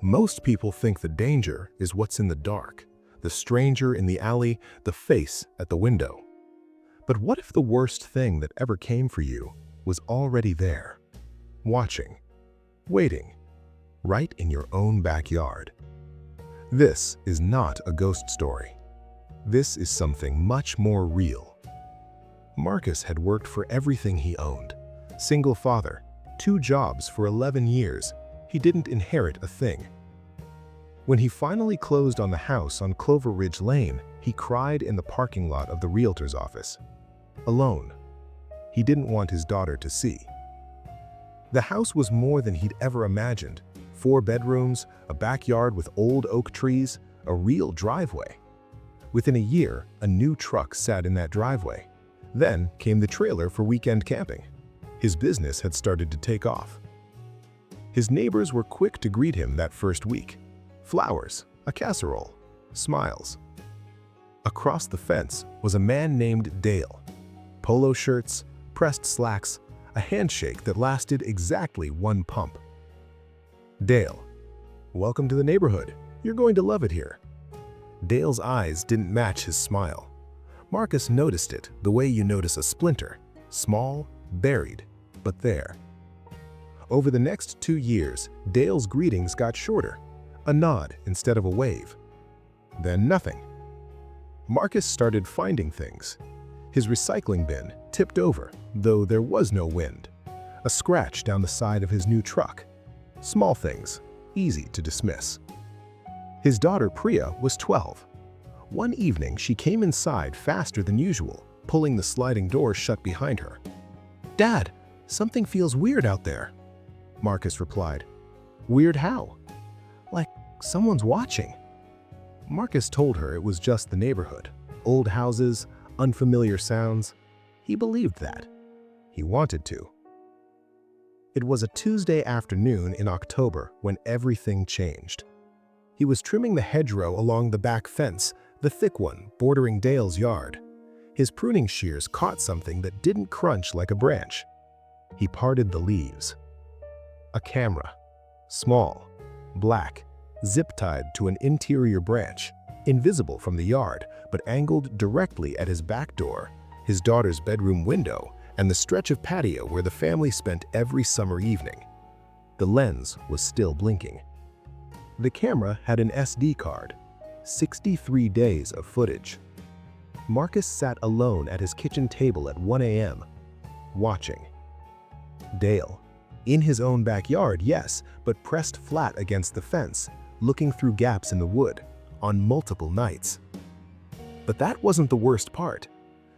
Most people think the danger is what's in the dark, the stranger in the alley, the face at the window. But what if the worst thing that ever came for you was already there, watching, waiting, right in your own backyard? This is not a ghost story. This is something much more real. Marcus had worked for everything he owned. Single father, 2 jobs for 11 years. He didn't inherit a thing. When he finally closed on the house on Clover Ridge Lane, he cried in the parking lot of the realtor's office. Alone. He didn't want his daughter to see. The house was more than he'd ever imagined. 4 bedrooms, a backyard with old oak trees, a real driveway. Within a year, a new truck sat in that driveway. Then came the trailer for weekend camping. His business had started to take off. His neighbors were quick to greet him that first week. Flowers, a casserole, smiles. Across the fence was a man named Dale. Polo shirts, pressed slacks, a handshake that lasted exactly 1 pump. Dale, welcome to the neighborhood. You're going to love it here. Dale's eyes didn't match his smile. Marcus noticed it the way you notice a splinter, small, buried, but there. Over the next 2 years, Dale's greetings got shorter, a nod instead of a wave. Then nothing. Marcus started finding things. His recycling bin tipped over, though there was no wind. A scratch down the side of his new truck. Small things, easy to dismiss. His daughter Priya was 12. One evening, she came inside faster than usual, pulling the sliding door shut behind her. "Dad, something feels weird out there," Marcus replied. "Weird how?" "Like someone's watching." Marcus told her it was just the neighborhood. Old houses, unfamiliar sounds. He believed that. He wanted to. It was a Tuesday afternoon in October when everything changed. He was trimming the hedgerow along the back fence, the thick one bordering Dale's yard. His pruning shears caught something that didn't crunch like a branch. He parted the leaves. A camera. Small, black, zip-tied to an interior branch, invisible from the yard, but angled directly at his back door, his daughter's bedroom window, and the stretch of patio where the family spent every summer evening. The lens was still blinking. The camera had an SD card, 63 days of footage. Marcus sat alone at his kitchen table at 1 a.m., watching. Dale, in his own backyard, yes, but pressed flat against the fence, looking through gaps in the wood, on multiple nights. But that wasn't the worst part.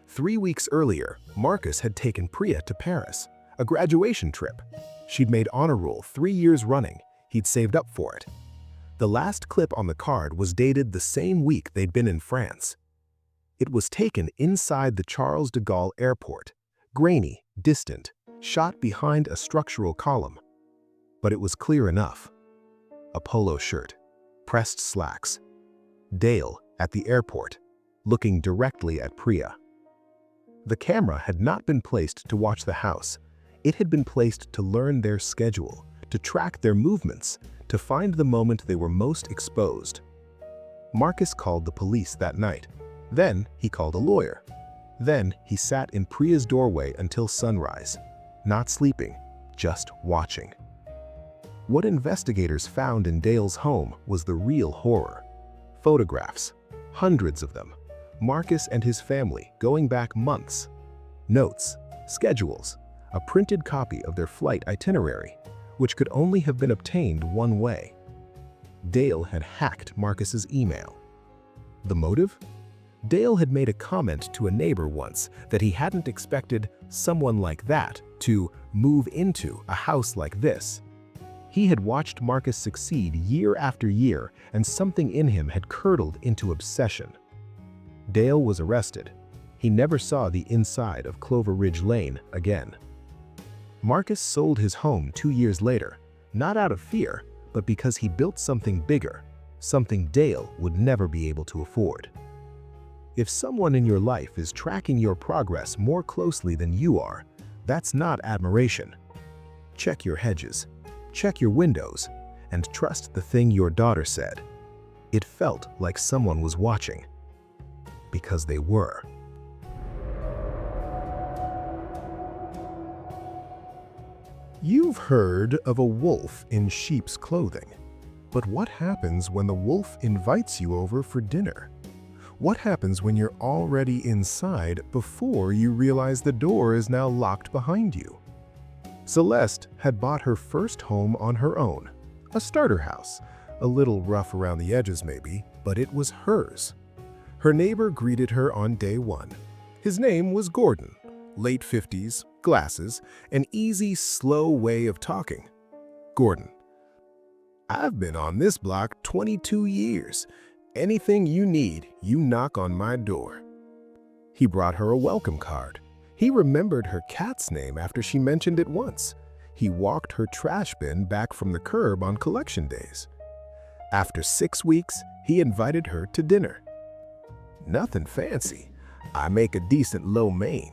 3 weeks earlier, Marcus had taken Priya to Paris, a graduation trip. She'd made honor roll 3 years running. He'd saved up for it. The last clip on the card was dated the same week they'd been in France. It was taken inside the Charles de Gaulle airport, grainy, distant, shot behind a structural column. But it was clear enough. A polo shirt, pressed slacks. Dale at the airport, looking directly at Priya. The camera had not been placed to watch the house. It had been placed to learn their schedule, to track their movements, to find the moment they were most exposed. Marcus called the police that night. Then he called a lawyer. Then he sat in Priya's doorway until sunrise, not sleeping, just watching. What investigators found in Dale's home was the real horror. Photographs, hundreds of them. Marcus and his family going back months. Notes, schedules, a printed copy of their flight itinerary, which could only have been obtained one way. Dale had hacked Marcus's email. The motive? Dale had made a comment to a neighbor once that he hadn't expected someone like that to move into a house like this. He had watched Marcus succeed year after year, and something in him had curdled into obsession. Dale was arrested. He never saw the inside of Clover Ridge Lane again. Marcus sold his home 2 years later, not out of fear, but because he built something bigger, something Dale would never be able to afford. If someone in your life is tracking your progress more closely than you are, that's not admiration. Check your hedges, check your windows, and trust the thing your daughter said. It felt like someone was watching. Because they were. You've heard of a wolf in sheep's clothing. But what happens when the wolf invites you over for dinner? What happens when you're already inside before you realize the door is now locked behind you? Celeste had bought her first home on her own, a starter house, a little rough around the edges maybe, but it was hers. Her neighbor greeted her on day one. His name was Gordon, late 50s, glasses, an easy, slow way of talking. Gordon: "I've been on this block 22 years. Anything you need, you knock on my door." He brought her a welcome card. He remembered her cat's name after she mentioned it once. He walked her trash bin back from the curb on collection days. After 6 weeks, he invited her to dinner. "Nothing fancy. I make a decent lo mein.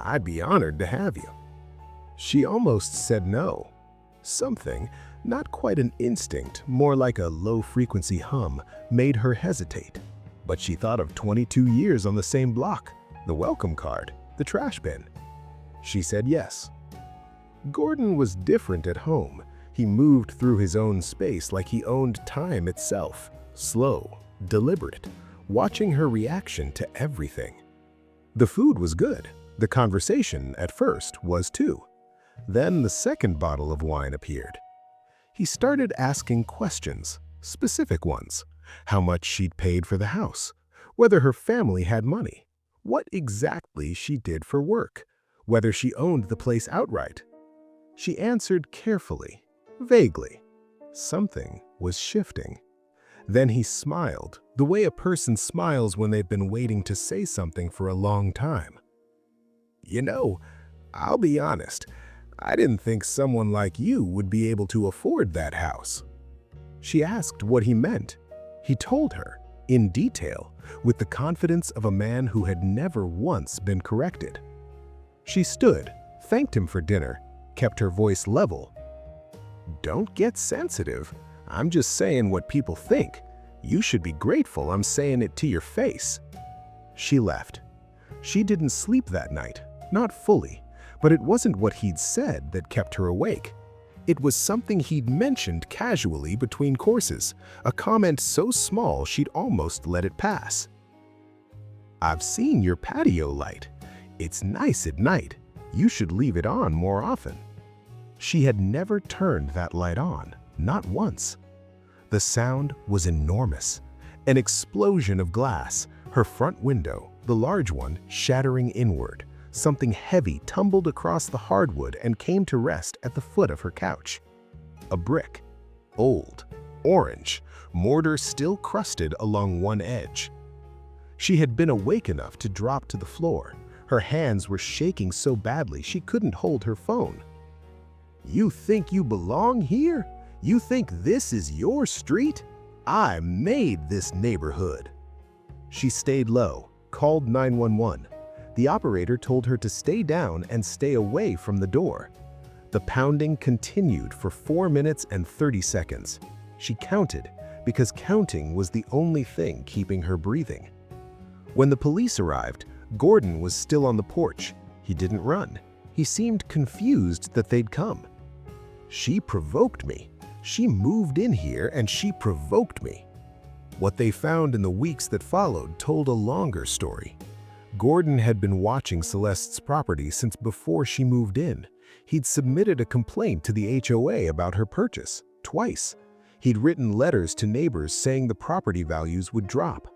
I'd be honored to have you." She almost said no. Something, not quite an instinct, more like a low-frequency hum, made her hesitate. But she thought of 22 years on the same block, the welcome card, the trash bin. She said yes. Gordon was different at home. He moved through his own space like he owned time itself, slow, deliberate, watching her reaction to everything. The food was good. The conversation, at first, was too. Then the second bottle of wine appeared. He started asking questions, specific ones. How much she'd paid for the house, whether her family had money, what exactly she did for work, whether she owned the place outright. She answered carefully, vaguely. Something was shifting. Then he smiled, the way a person smiles when they've been waiting to say something for a long time. "You know, I'll be honest, I didn't think someone like you would be able to afford that house." She asked what he meant. He told her, in detail, with the confidence of a man who had never once been corrected. She stood, thanked him for dinner, kept her voice level. "Don't get sensitive. I'm just saying what people think. You should be grateful I'm saying it to your face." She left. She didn't sleep that night, not fully, but it wasn't what he'd said that kept her awake. It was something he'd mentioned casually between courses, a comment so small she'd almost let it pass. "I've seen your patio light. It's nice at night. You should leave it on more often." She had never turned that light on, not once. The sound was enormous, an explosion of glass, her front window, the large one, shattering inward. Something heavy tumbled across the hardwood and came to rest at the foot of her couch. A brick, old, orange, mortar still crusted along one edge. She had been awake enough to drop to the floor. Her hands were shaking so badly she couldn't hold her phone. "You think you belong here? You think this is your street? I made this neighborhood." She stayed low, called 911. The operator told her to stay down and stay away from the door. The pounding continued for 4 minutes and 30 seconds. She counted, because counting was the only thing keeping her breathing. When the police arrived, Gordon was still on the porch. He didn't run. He seemed confused that they'd come. "She provoked me. She moved in here and she provoked me." What they found in the weeks that followed told a longer story. Gordon had been watching Celeste's property since before she moved in. He'd submitted a complaint to the HOA about her purchase, twice. He'd written letters to neighbors saying the property values would drop.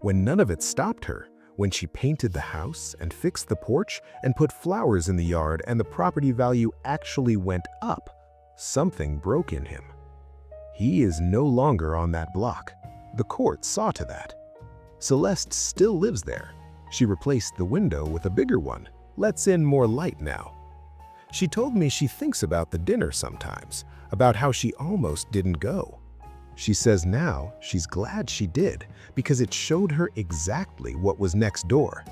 When none of it stopped her, when she painted the house and fixed the porch and put flowers in the yard and the property value actually went up, something broke in him. He is no longer on that block. The court saw to that. Celeste still lives there. She replaced the window with a bigger one, lets in more light now. She told me she thinks about the dinner sometimes, about how she almost didn't go. She says now she's glad she did because it showed her exactly what was next door,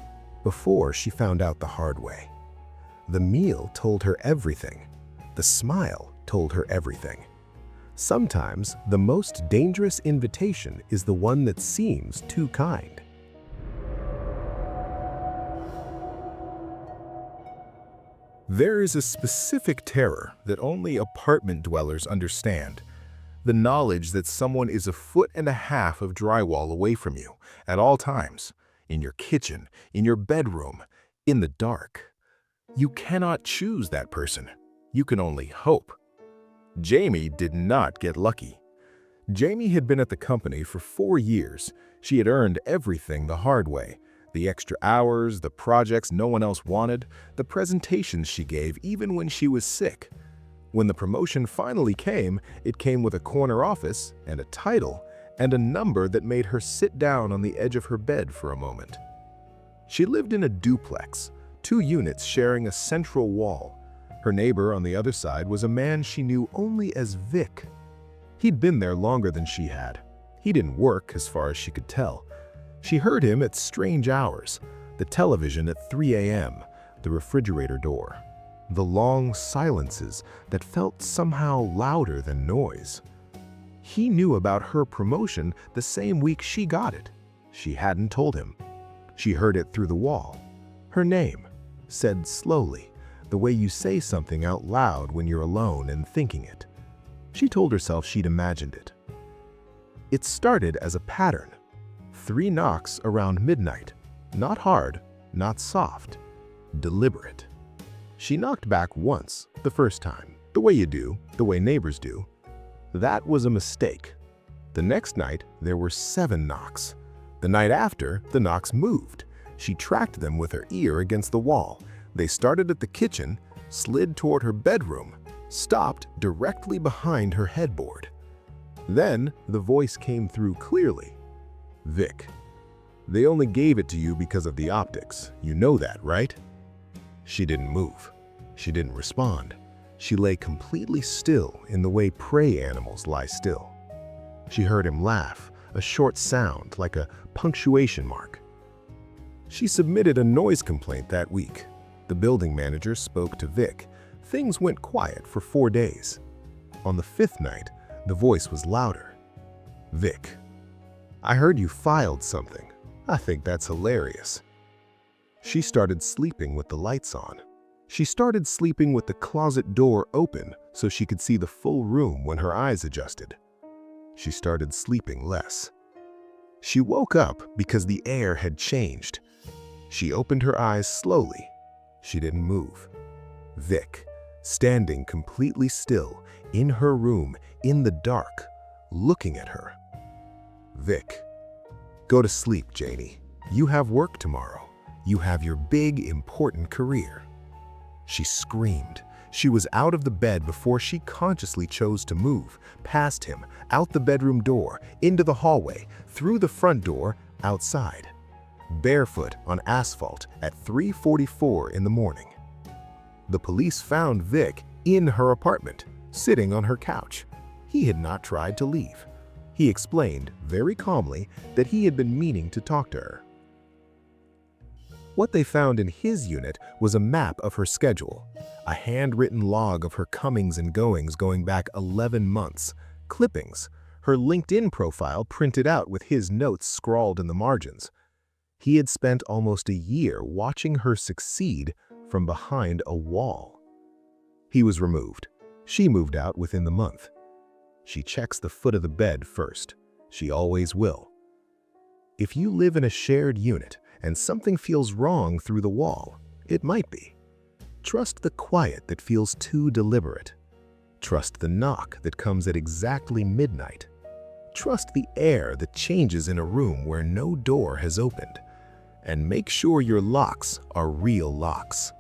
before she found out the hard way. The meal told her everything. The smile told her everything. Sometimes the most dangerous invitation is the one that seems too kind. There is a specific terror that only apartment dwellers understand. The knowledge that someone is a foot and a half of drywall away from you at all times, in your kitchen, in your bedroom, in the dark. You cannot choose that person. You can only hope. Jamie did not get lucky. Jamie had been at the company for 4 years. She had earned everything the hard way. The extra hours, the projects no one else wanted, the presentations she gave even when she was sick. When the promotion finally came, it came with a corner office and a title and a number that made her sit down on the edge of her bed for a moment. She lived in a duplex, 2 units sharing a central wall. Her neighbor on the other side was a man she knew only as Vic. He'd been there longer than she had. He didn't work as far as she could tell. She heard him at strange hours, the television at 3 a.m., the refrigerator door, the long silences that felt somehow louder than noise. He knew about her promotion the same week she got it. She hadn't told him. She heard it through the wall. Her name, said slowly, the way you say something out loud when you're alone and thinking it. She told herself she'd imagined it. It started as a pattern. 3 knocks around midnight. Not hard, not soft, deliberate. She knocked back once, the first time, the way you do, the way neighbors do. That was a mistake. The next night, there were 7 knocks. The night after, the knocks moved. She tracked them with her ear against the wall. They started at the kitchen, slid toward her bedroom, stopped directly behind her headboard. Then, the voice came through clearly. Vic, they only gave it to you because of the optics. You know that, right? She didn't move. She didn't respond. She lay completely still in the way prey animals lie still. She heard him laugh, a short sound like a punctuation mark. She submitted a noise complaint that week. The building manager spoke to Vic. Things went quiet for 4 days. On the 5th night, the voice was louder. Vic, I heard you filed something. I think that's hilarious. She started sleeping with the lights on. She started sleeping with the closet door open so she could see the full room when her eyes adjusted. She started sleeping less. She woke up because the air had changed. She opened her eyes slowly. She didn't move. Vic, standing completely still, in her room, in the dark, looking at her. Vic, go to sleep, Janie. You have work tomorrow. You have your big, important career. She screamed. She was out of the bed before she consciously chose to move, past him, out the bedroom door, into the hallway, through the front door, outside. Barefoot on asphalt at 3:44 in the morning. The police found Vic in her apartment, sitting on her couch. He had not tried to leave. He explained, very calmly, that he had been meaning to talk to her. What they found in his unit was a map of her schedule, a handwritten log of her comings and goings going back 11 months, clippings, her LinkedIn profile printed out with his notes scrawled in the margins. He had spent almost a year watching her succeed from behind a wall. He was removed. She moved out within the month. She checks the foot of the bed first. She always will. If you live in a shared unit and something feels wrong through the wall, it might be. Trust the quiet that feels too deliberate. Trust the knock that comes at exactly midnight. Trust the air that changes in a room where no door has opened. And make sure your locks are real locks.